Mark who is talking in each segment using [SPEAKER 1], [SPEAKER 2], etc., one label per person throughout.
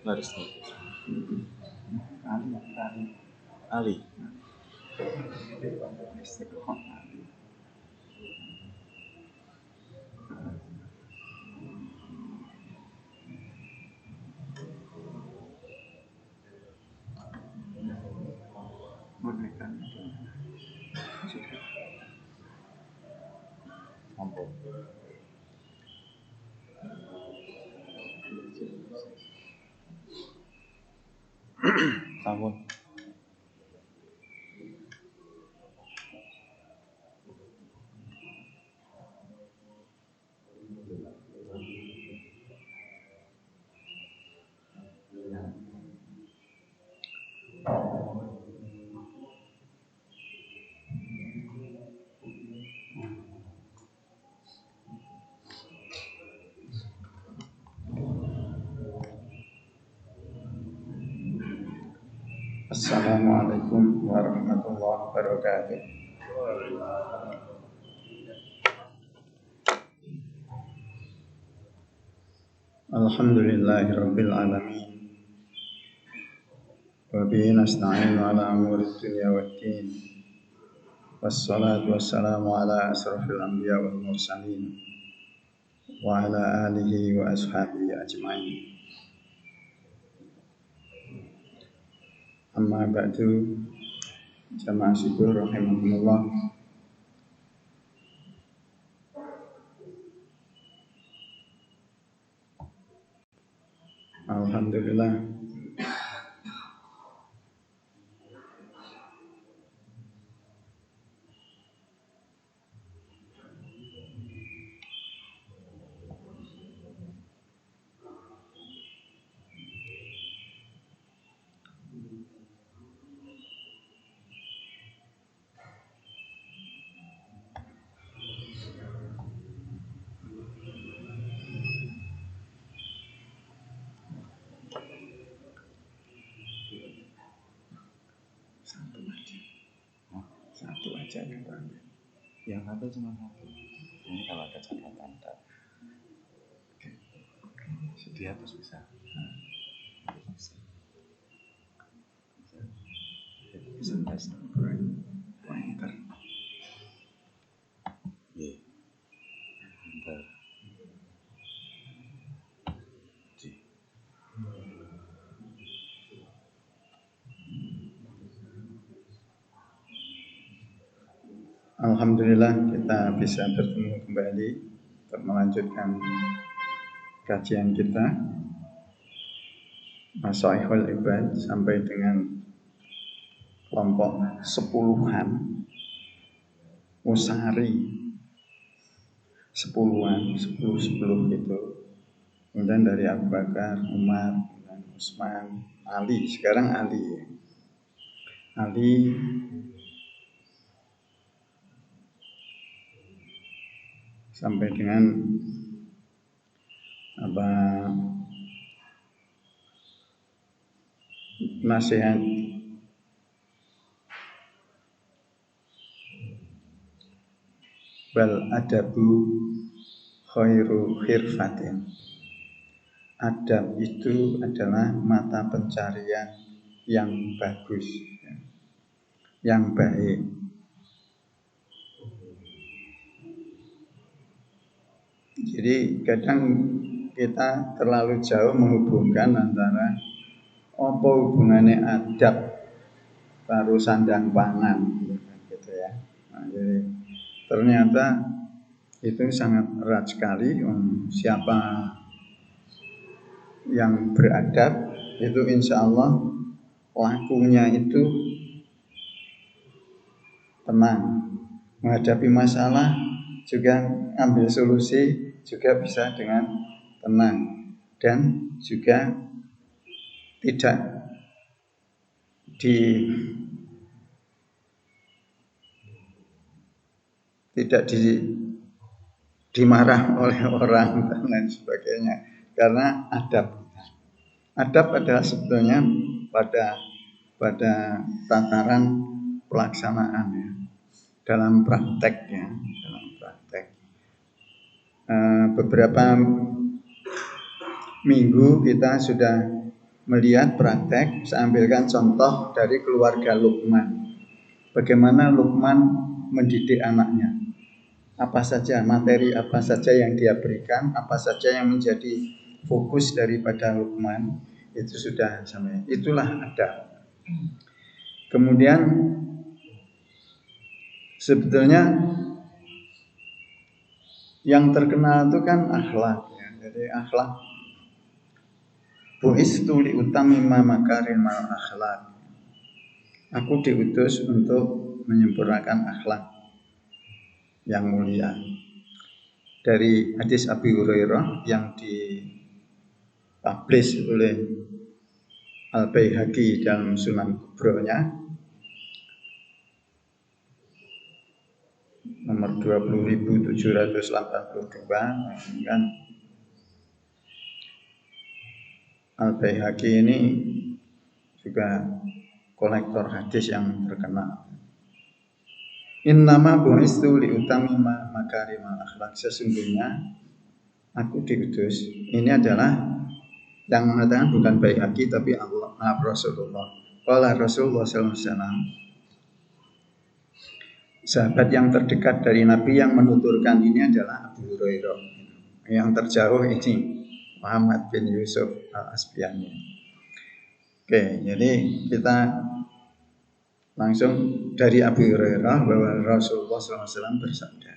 [SPEAKER 1] Laris Ali. Ampun. Ampun.
[SPEAKER 2] Assalamualaikum warahmatullahi wabarakatuh. Alhamdulillahirabbil alamin. Wa bihi nasta'inu ala umuri dunya waddin. Wassalatu wassalamu ala asrofil anbiya wal mursalin wa ala alihi wa ashabihi ajma'in. Amma ba'du, jamaah syukur rahimahumullah. Alhamdulillah, satu aja yang tanya.
[SPEAKER 1] Yang satu cuma satu. Ini kalau ada catatan tak. Di atas bisa.
[SPEAKER 2] Bisa pointer.
[SPEAKER 1] Iya. Bentar.
[SPEAKER 2] Alhamdulillah kita bisa bertemu kembali untuk melanjutkan kajian kita Masaihul Ibad sampai dengan kelompok 10-an Usari 10-an 10 gitu. Kemudian dari Abu Bakar, Umar, dan Utsman, Ali, sekarang Ali sampai dengan nasihat wal adabu khairu khirfatin. Adab itu adalah mata pencarian yang bagus, yang baik. Jadi kadang kita terlalu jauh menghubungkan antara apa hubungannya adab karo sandang pangan gitu ya. Nah, jadi ternyata itu sangat erat sekali. Siapa yang beradab itu insya Allah lakunya itu tenang, menghadapi masalah juga ambil solusi juga bisa dengan tenang dan juga tidak dimarah oleh orang dan lain sebagainya karena adab adalah sebetulnya pada tataran pelaksanaan ya, dalam praktek. Beberapa minggu kita sudah melihat praktek, saya ambilkan contoh dari keluarga Luqman. Bagaimana Luqman mendidik anaknya. Apa saja, materi apa saja yang dia berikan, apa saja yang menjadi fokus daripada Luqman, itu sudah sampai. Itulah adab. Kemudian sebetulnya yang terkenal itu kan akhlak ya. Jadi akhlak bu'istu li utamima makarimal akhlak. Aku diutus untuk menyempurnakan akhlak yang mulia. Dari hadis Abi Hurairah yang dipublish oleh Al-Baihaqi dalam Sunan Kubronya nomor 20.782 kan. Al-Baihaqi ini juga kolektor hadis yang terkenal. Innama bu'istu li utamima makarimal akhlak. Sesungguhnya aku diutus. Ini adalah yang mengatakan bukan Baihaqi tapi Allah, Rasulullah. Qala Rasulullah sallallahu alaihi wasallam. Sahabat yang terdekat dari Nabi yang menuturkan ini adalah Abu Hurairah. Yang terjauh ini Muhammad bin Yusuf Al-Asbihani. Oke, jadi kita langsung dari Abu Hurairah bahwa Rasulullah SAW bersabda.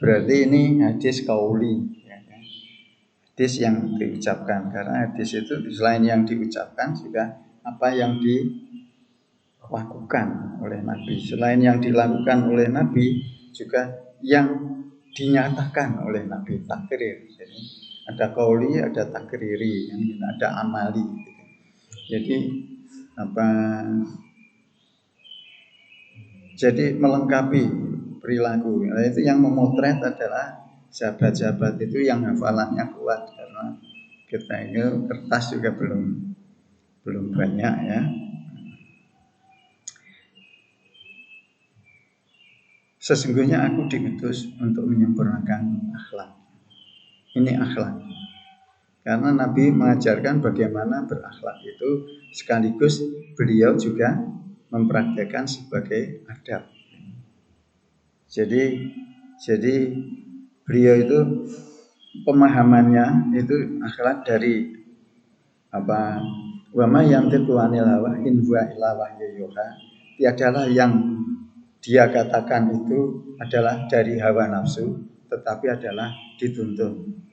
[SPEAKER 2] Berarti ini hadis qauli, ya, hadis yang diucapkan. Karena hadis itu selain yang diucapkan juga apa yang dilakukan oleh Nabi. Selain yang dilakukan oleh Nabi juga yang dinyatakan oleh Nabi, takrir. Jadi ada qauli, ada takriri, ada amali. Jadi jadi melengkapi perilaku. Nah, itu yang memotret adalah sahabat-sahabat itu yang hafalannya kuat karena kita ini kertas juga belum banyak ya. Sesungguhnya aku diutus untuk menyempurnakan akhlak. Ini akhlak. Karena Nabi mengajarkan bagaimana berakhlak itu sekaligus beliau juga mempraktekkan sebagai adab. Jadi beliau itu pemahamannya itu akhlak dari apa? Wa ma yantiqu anil hawa in huwa illa wahyu yuha. Tiadalah yang dia katakan itu adalah dari hawa nafsu, tetapi adalah dituntun.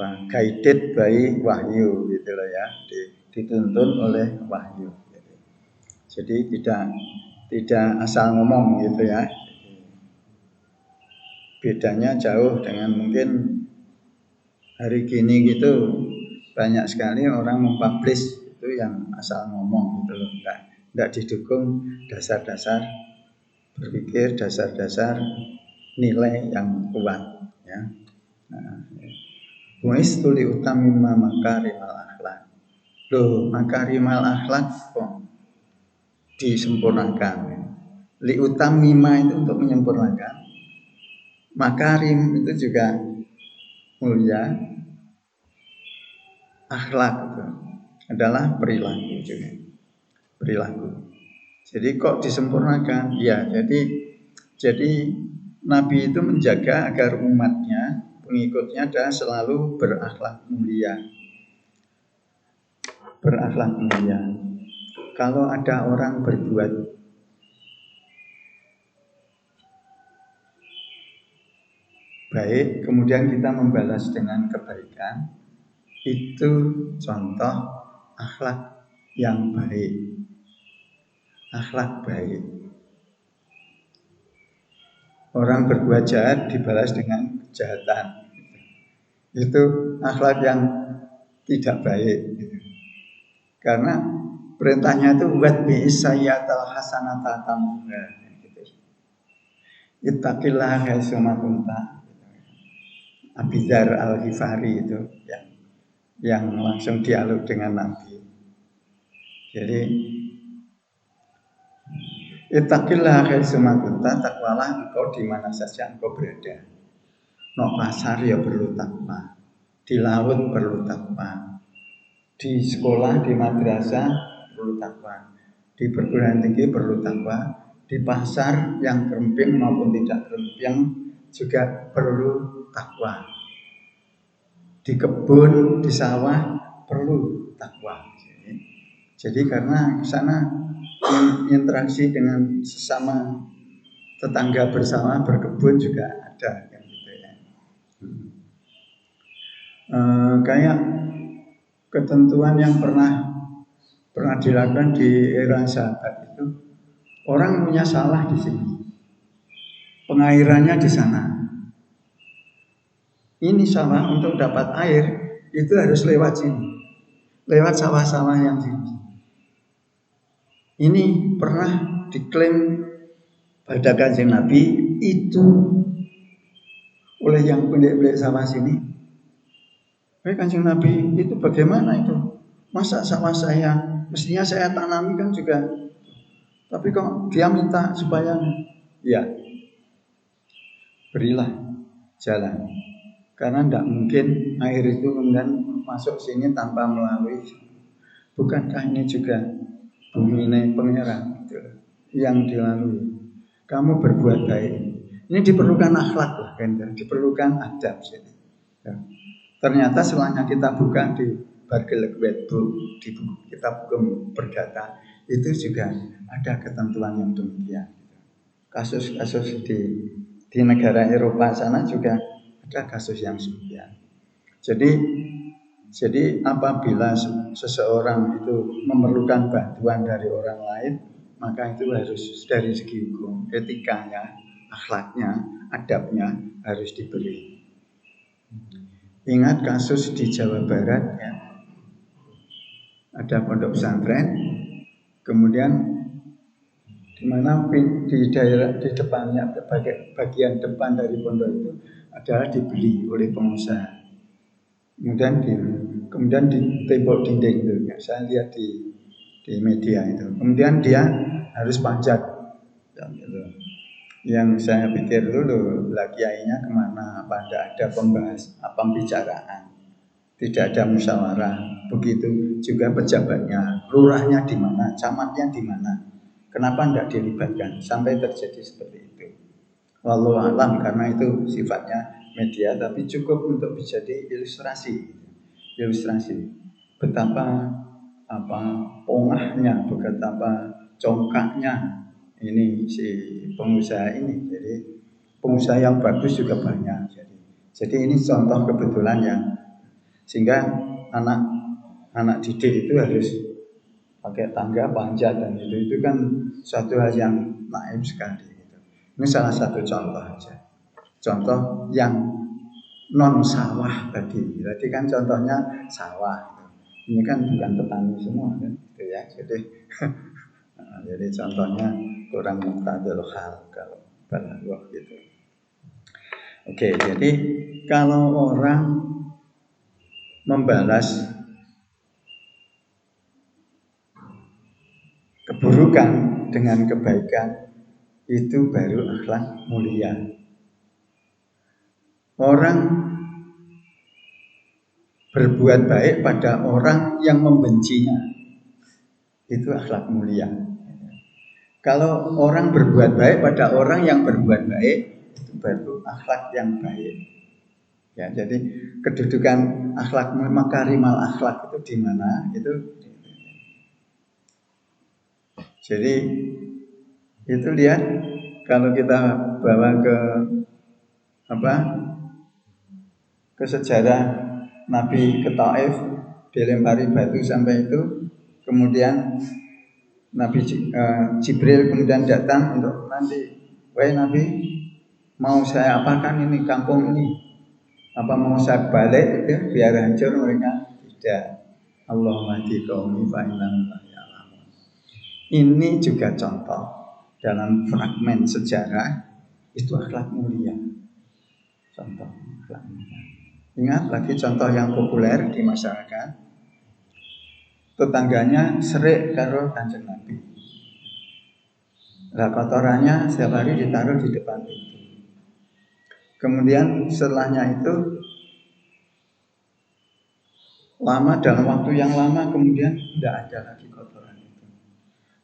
[SPEAKER 2] Guided by wahyu gitu loh ya, dituntun oleh wahyu. Jadi tidak asal ngomong gitu ya. Bedanya jauh dengan mungkin hari gini gitu banyak sekali orang mempublish itu yang asal ngomong gitu loh, enggak didukung dasar-dasar berpikir, dasar-dasar nilai yang kuat ya. Bu'istu li utamima makarimal akhlak. Loh, makarimal akhlak kok disempurnakan. Li utamima itu untuk menyempurnakan. Makarim itu juga mulia. Akhlak itu adalah perilaku juga. Perilaku. Jadi kok disempurnakan? Ya, jadi Nabi itu menjaga agar umatnya, pengikutnya adalah selalu berakhlak mulia. Berakhlak mulia. Kalau ada orang berbuat baik, kemudian kita membalas dengan kebaikan, itu contoh akhlak yang baik. Akhlak baik. Orang berbuat jahat dibalas dengan kejahatan. Itu akhlak yang tidak baik. Karena perintahnya itu buat bi'isayyatal hasanata tamuha. Ittaqillah haitsuma kunta. Abi Dzar Al-Ghifari itu yang langsung dialog dengan Nabi. Jadi ittaqillah haitsuma kunta, takwalah engkau di mana saja engkau berada. No pasar ya perlu takwa, di laut perlu takwa, di sekolah, di madrasah perlu takwa, di perguruan tinggi perlu takwa, di pasar yang keremping maupun tidak keremping juga perlu takwa, di kebun, di sawah perlu takwa. Jadi karena di sana interaksi dengan sesama tetangga bersama berkebun juga ada kan gitu ya. Kayak ketentuan yang pernah dilakukan di era sahabat itu, orang punya sawah di sini, pengairannya di sana. Ini sawah untuk dapat air itu harus lewat sini, lewat sawah-sawah yang sini. Ini pernah diklaim pada Kanjeng Nabi itu oleh yang pemilik sawah sini. Kanjeng Nabi itu bagaimana itu? Masa sawah saya mestinya saya tanami kan juga, tapi kok dia minta supaya ya berilah jalan, karena tidak mungkin air itu kemudian masuk sini tanpa melalui. Bukankah ini juga bumi ini pangeran gitu, yang dilalui? Kamu berbuat baik, ini diperlukan akhlak lah kan, diperlukan adab sini. Ya. Ternyata setelahnya kita buka di Bargelek Wetbook, di kitab hukum perdata, itu juga ada ketentuan yang demikian. Kasus-kasus di negara Eropa sana juga ada kasus yang demikian. Jadi apabila seseorang itu memerlukan bantuan dari orang lain, maka itu harus dari segi hukum, etikanya, akhlaknya, adabnya harus diberi. Ingat kasus di Jawa Barat ya, ada pondok pesantren, kemudian di mana di daerah di depannya, bagian depan dari pondok itu adalah dibeli oleh pengusaha. Kemudian di tembok dinding itu, ya, saya lihat di media itu. Kemudian dia harus panjat, ya, gitu. Yang saya pikir dulu, kiainya kemana? Apa tidak ada pembicaraan? Tidak ada musyawarah. Begitu juga pejabatnya, lurahnya di mana, camatnya di mana? Kenapa tidak dilibatkan sampai terjadi seperti itu? Wallahu a'lam, karena itu sifatnya media, tapi cukup untuk menjadi ilustrasi betapa pongahnya, betapa congkaknya ini si pengusaha ini. Jadi pengusaha yang bagus juga banyak. Jadi ini contoh kebetulan yang sehingga anak didik itu harus pakai tangga panjat, dan itu kan suatu hal yang naif sekali. Ini salah satu contoh aja. Contoh yang non sawah tadi. Berarti kan contohnya sawah. Ini kan bukan petani semua kan, gitu ya. Jadi contohnya kurang muktadil hal kalau balagh gitu. Oke, jadi kalau orang membalas keburukan dengan kebaikan, itu baru akhlak mulia. Orang berbuat baik pada orang yang membencinya, itu akhlak mulia. Kalau orang berbuat baik pada orang yang berbuat baik, itu baru akhlak yang baik. Ya, jadi kedudukan akhlak makarimal akhlak itu di mana? Jadi itu lihat, kalau kita bawa ke sejarah Nabi ke Taif, dilempari batu sampai itu, kemudian Nabi Jibril kemudian datang untuk nanti, wahai Nabi, mau saya apakan ini kampung ini? Apa mau saya balik itu biar hancur mereka? Tidak. Allahumma hdi qaumi fa innahum la ya'lamun. Ini juga contoh dalam fragmen sejarah, itu akhlak mulia. Contoh akhlak mulia. Ingat lagi contoh yang populer di masyarakat. Tetangganya serik karo Kanjeng Nabi. Lah kotorannya setiap hari ditaruh di depan pintu. Kemudian setelahnya itu lama, dalam waktu yang lama kemudian tidak ada lagi kotoran itu.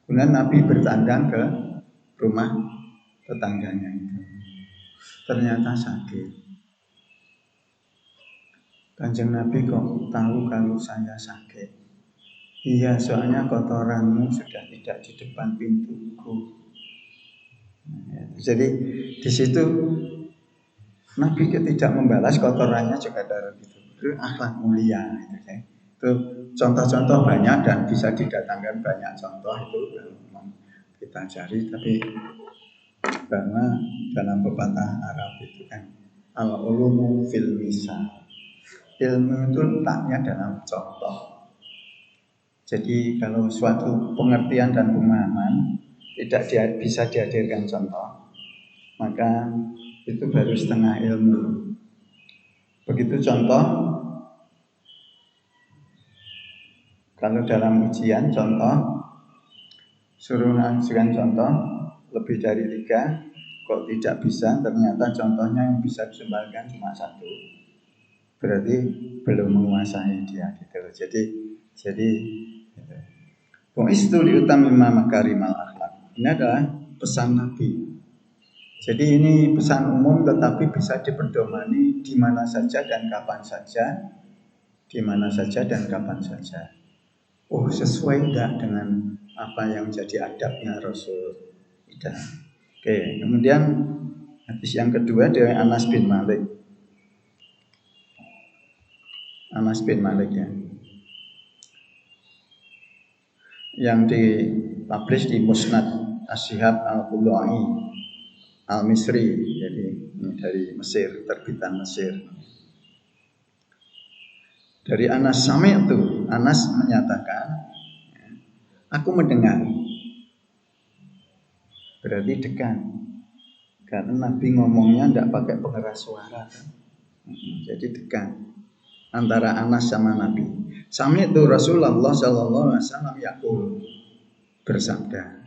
[SPEAKER 2] Kemudian Nabi bertandang ke rumah tetangganya itu. Ternyata sakit. Kanjeng Nabi kok tahu kalau saya sakit? Iya, soalnya kotoranmu sudah tidak di depan pintuku. Jadi di situ Nabi tidak membalas kotorannya juga darah itu akhlak mulia. Itu contoh-contoh banyak dan bisa didatangkan banyak contoh itu memang kita cari, tapi karena dalam pepatah Arab itu kan al-ulumu fil misal, ilmu itu letaknya dalam contoh. Jadi kalau suatu pengertian dan pemahaman tidak bisa dihadirkan contoh, maka itu baru setengah ilmu. Begitu contoh, kalau dalam ujian contoh, suruh hasilkan contoh lebih dari 3, kok tidak bisa, ternyata contohnya yang bisa disembahkan cuma 1, berarti belum menguasai dia gitu. Jadi Bu'istu liutamima makarimal akhlak. Ini adalah pesan Nabi. Jadi ini pesan umum tetapi bisa dipedomani di mana saja dan kapan saja. Di mana saja dan kapan saja. Oh, sesuai tidak dengan apa yang jadi adabnya Rasul? Tidak. Oke, kemudian hadis yang kedua dari Anas bin Malik. Anas bin Malik ya. Yang dipublish di Musnad Asyihab Al-Qudai Al-Misri, jadi ini dari Mesir, terbitan Mesir. Dari Anas itu, Anas menyatakan, aku mendengar. Berarti dekan. Karena Nabi ngomongnya tidak pakai pengeras suara kan? Jadi dekan antara Anas sama Nabi. Itu Rasulullah sallallahu alaihi wasallam yaqul, bersabda,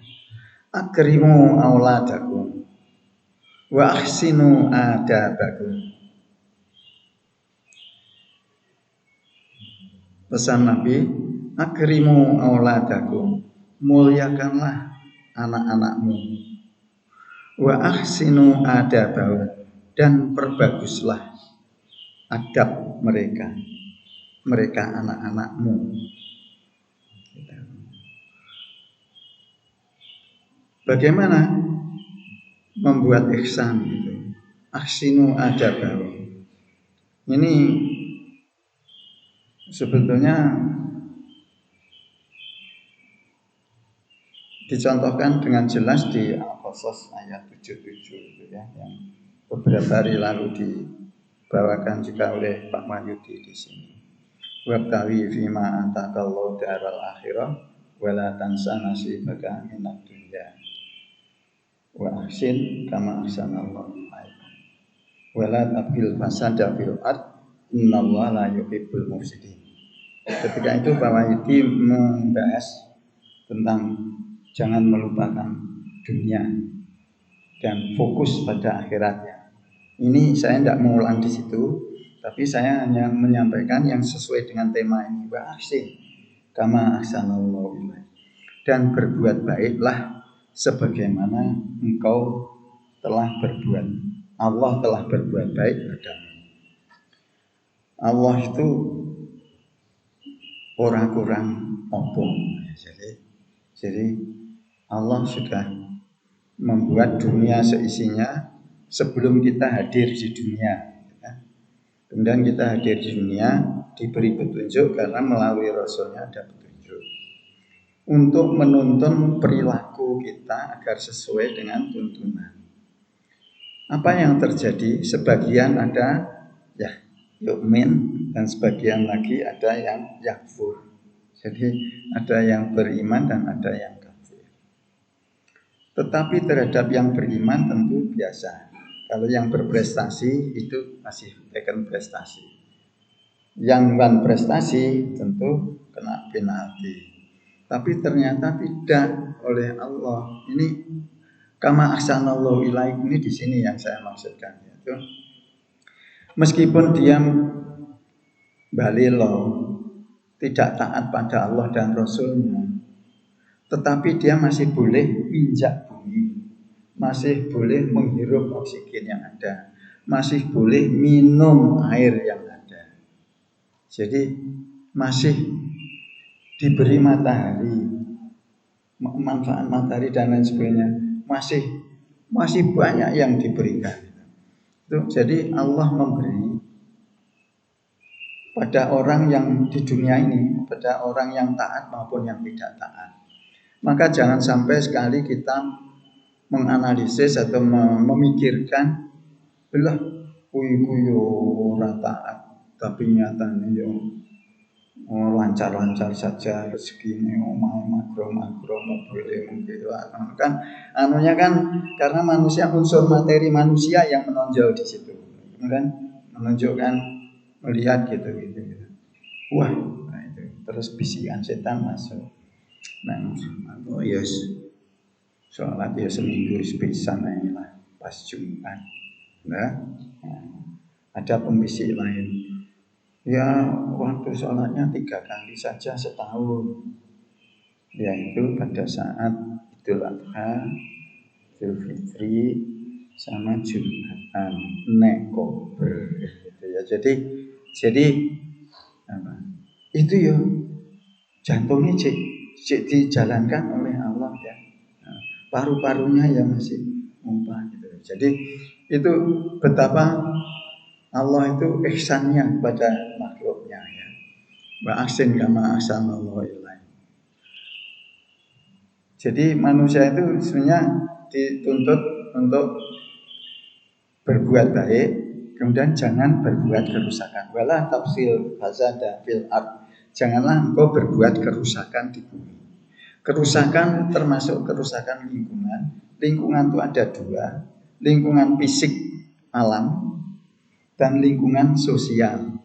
[SPEAKER 2] akrimu auladakum wa ahsinu adabakum. Pesan Nabi, akrimu auladakum, muliakanlah anak-anakmu, wa ahsinu adabakum, dan perbaguslah adab mereka anak-anakmu. Bagaimana membuat ihsan itu? Ahsinu adabakum. Ini sebetulnya dicontohkan dengan jelas di Al-Qasas ayat 77 itu ya, yang beberapa hari lalu dibawakan juga oleh Pak Mahyudi di sini. Wabtawi fima antakallahu daral akhirah wala tansa nasibaka minad dunya wa ahsin kama ahsanallahu ilaika wala tabghil fasada fil ard innallaha la yuhibbul mufsidin. Ketika itu Pak Mahyudi membahas tentang jangan melupakan dunia dan fokus pada akhiratnya. Ini saya tidak mengulang di situ, tapi saya hanya menyampaikan yang sesuai dengan tema ini. Wa ahsin kama ahsanallahu ilaik. Dan berbuat baiklah sebagaimana engkau telah berbuat. Allah telah berbuat baik padamu. Allah itu orang kurang ompong. Jadi Allah sudah membuat dunia seisinya sebelum kita hadir di dunia. Kemudian kita hadir di dunia diberi petunjuk karena melalui Rasulnya ada petunjuk untuk menuntun perilaku kita agar sesuai dengan tuntunan. Apa yang terjadi? Sebagian ada ya yu'min dan sebagian lagi ada yang yakfur. Jadi ada yang beriman dan ada yang kafir. Tetapi terhadap yang beriman tentu biasa. Kalau yang berprestasi itu masih tekan prestasi. Yang non prestasi tentu kena penalti. Tapi ternyata tidak oleh Allah. Ini kama ahsanallahu ilaik, ini di sini yang saya maksudkan, yaitu meskipun dia balilo, tidak taat pada Allah dan Rasulnya, tetapi dia masih boleh injak bumi, masih boleh menghirup oksigen yang ada, masih boleh minum air yang ada. Jadi masih diberi matahari, manfaat matahari dan lain sebagainya, masih banyak yang diberikan. Jadi Allah memberi pada orang yang di dunia ini, pada orang yang taat maupun yang tidak taat. Maka jangan sampai sekali kita menganalisis atau memikirkan, belah kuyu ora taat, tapi nyatanya yo lancar-lancar saja rezekine, omah makro mobil kan anunya kan karena manusia, unsur materi manusia yang menonjol di situ, kan menunjukkan, melihat gitu. Wah, nah itu terus bisikan setan masuk. Nah, yes, sholat ya seminggu sepisan lah pas Jumat. Nah, ada pembisik lain. Ya waktu sholatnya 3 kali saja setahun, yaitu pada saat Idul Adha, Idul Fitri, sama Jumatan, nek kober gitu ya. Jadi apa? Itu ya jantungnya cek dijalankan oleh Allah ya. Nah, paru-parunya ya masih mumpah gitu. Jadi itu betapa Allah itu ihsannya kepada makhluknya ya. Wa ahsin kama ahsanallahu ilaik. Jadi manusia itu sebenarnya dituntut untuk berbuat baik, kemudian jangan berbuat kerusakan. Wala tafsil fasada fil ard. Janganlah engkau berbuat kerusakan di bumi. Kerusakan termasuk kerusakan lingkungan. Lingkungan itu ada 2, lingkungan fisik alam dan lingkungan sosial.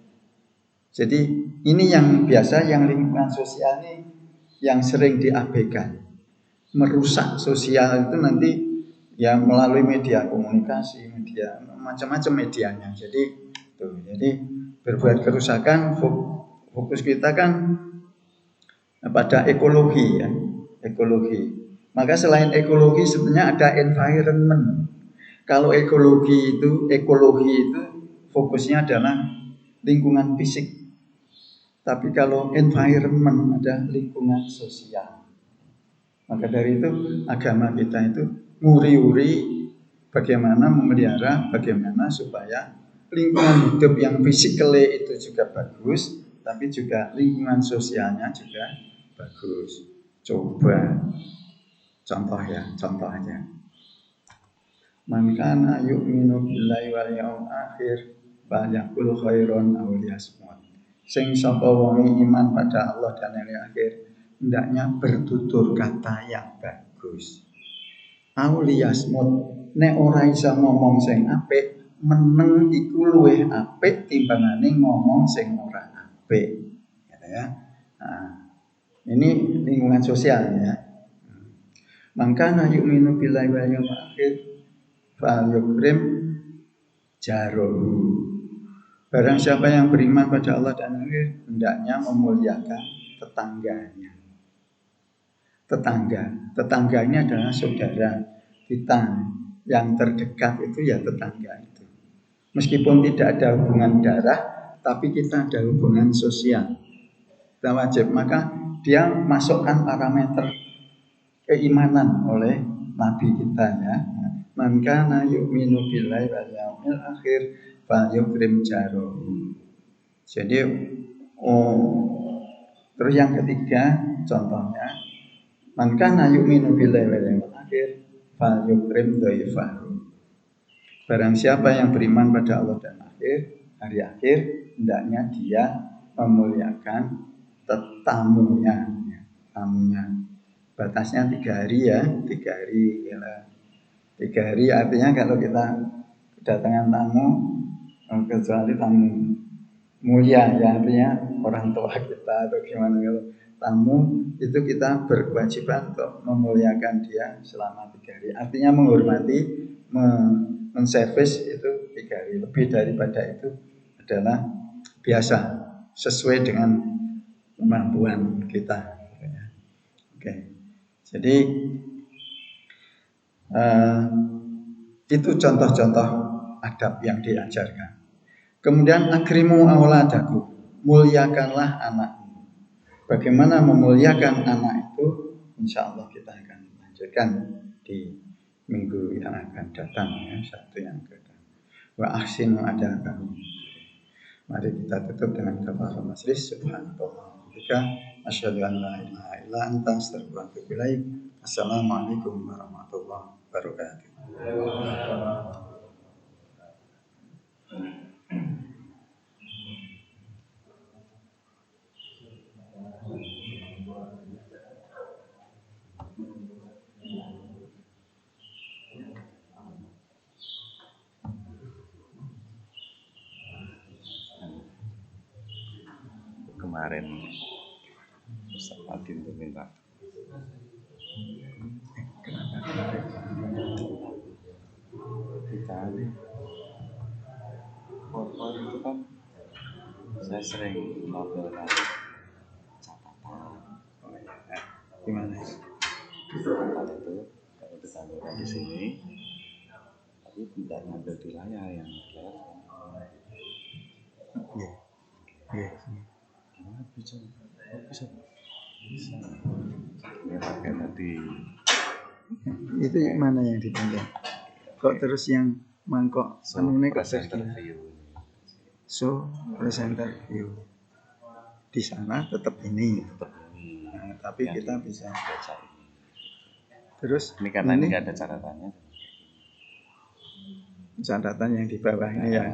[SPEAKER 2] Jadi ini yang biasa, yang lingkungan sosial ini yang sering diabaikan. Merusak sosial itu nanti ya melalui media komunikasi, media macam-macam medianya. Jadi berbuat kerusakan, fokus kita kan pada ekologi ya, ekologi. Maka selain ekologi sebenarnya ada environment. Kalau ekologi itu fokusnya adalah lingkungan fisik. Tapi kalau environment ada lingkungan sosial. Maka dari itu agama kita itu nguri-uri bagaimana memelihara, bagaimana supaya lingkungan hidup yang fisikally itu juga bagus, tapi juga lingkungan sosialnya juga bagus. Coba contoh aja. Man kana yu'minu billahi wal yaumil akhir falyaqul khairan aw liyasmut. Sing sapa wong iman pada Allah dan hari akhir, hendaknya bertutur kata yang bagus. Aw liyasmut, nek ora iso ngomong sing apik, meneng iku luwih apik timbangane ngomong sing ora apik. Gitu ya. Nah, ini lingkungan sosial ya. Maka yu'minu billahi wal yaumil akhir fal yukrim jarohu. Barang siapa yang beriman pada Allah dan akhir, hendaknya memuliakan tetangganya. Tetangga ini adalah saudara kita yang terdekat, itu ya tetangga itu. Meskipun tidak ada hubungan darah, tapi kita ada hubungan sosial. Kita wajib, maka dia masukkan parameter keimanan oleh Nabi kita ya. Man kana yu'minu billahi wal yaumil akhir falyukrim jarohu. Jadi terus yang ketiga contohnya, man kana yu'minu billahi wal yaumil akhir falyukrim dhaifahu. Barang siapa yang beriman pada Allah dan hari akhir, hendaknya dia memuliakan tamunya. Batasnya 3 hari ya, 3 hari ya. 3 hari artinya kalau kita kedatangan tamu, kecuali tamu mulia ya, artinya orang tua kita atau gimana, kalau tamu itu kita berkewajiban untuk memuliakan dia selama 3 hari. Artinya menghormati, menservis itu 3 hari. Lebih daripada itu adalah biasa, sesuai dengan kemampuan kita. Oke, jadi itu contoh-contoh adab yang diajarkan. Kemudian akrimu auladaku, muliakanlah anakmu. Bagaimana memuliakan anak itu? Insya Allah kita akan lanjutkan di minggu yang akan datang, ya, Sabtu yang akan datang. Wa ahsinu adabahu. Mari kita tutup dengan kafaratul majlis. Subhanallah. Asyhadu an la ilaha illa anta astaghfiruka wa atubu ilaik. Assalamualaikum warahmatullahi wabarakatuh.
[SPEAKER 1] Kemarin Ustaz Adin tuh minta kita nih foto itu kan saya sering novelkan catatan.
[SPEAKER 2] Gimana?
[SPEAKER 1] Catatan itu kalau ditampilkan di sini, tapi tidak ngambil di layar yang kelihatan.
[SPEAKER 2] Iya.
[SPEAKER 1] Gimana bisa? Bisa. Ini pakai tadi.
[SPEAKER 2] Itu mana yang ditampil? Kok terus yang mangkok anune kok
[SPEAKER 1] Presenter view.
[SPEAKER 2] So presenter view. Di sana tetap ini. Nah, tapi
[SPEAKER 1] Yang
[SPEAKER 2] kita bisa
[SPEAKER 1] baca ini.
[SPEAKER 2] terus
[SPEAKER 1] Ini karena ini nggak ada catatannya.
[SPEAKER 2] catatan yang di bawah ini ya.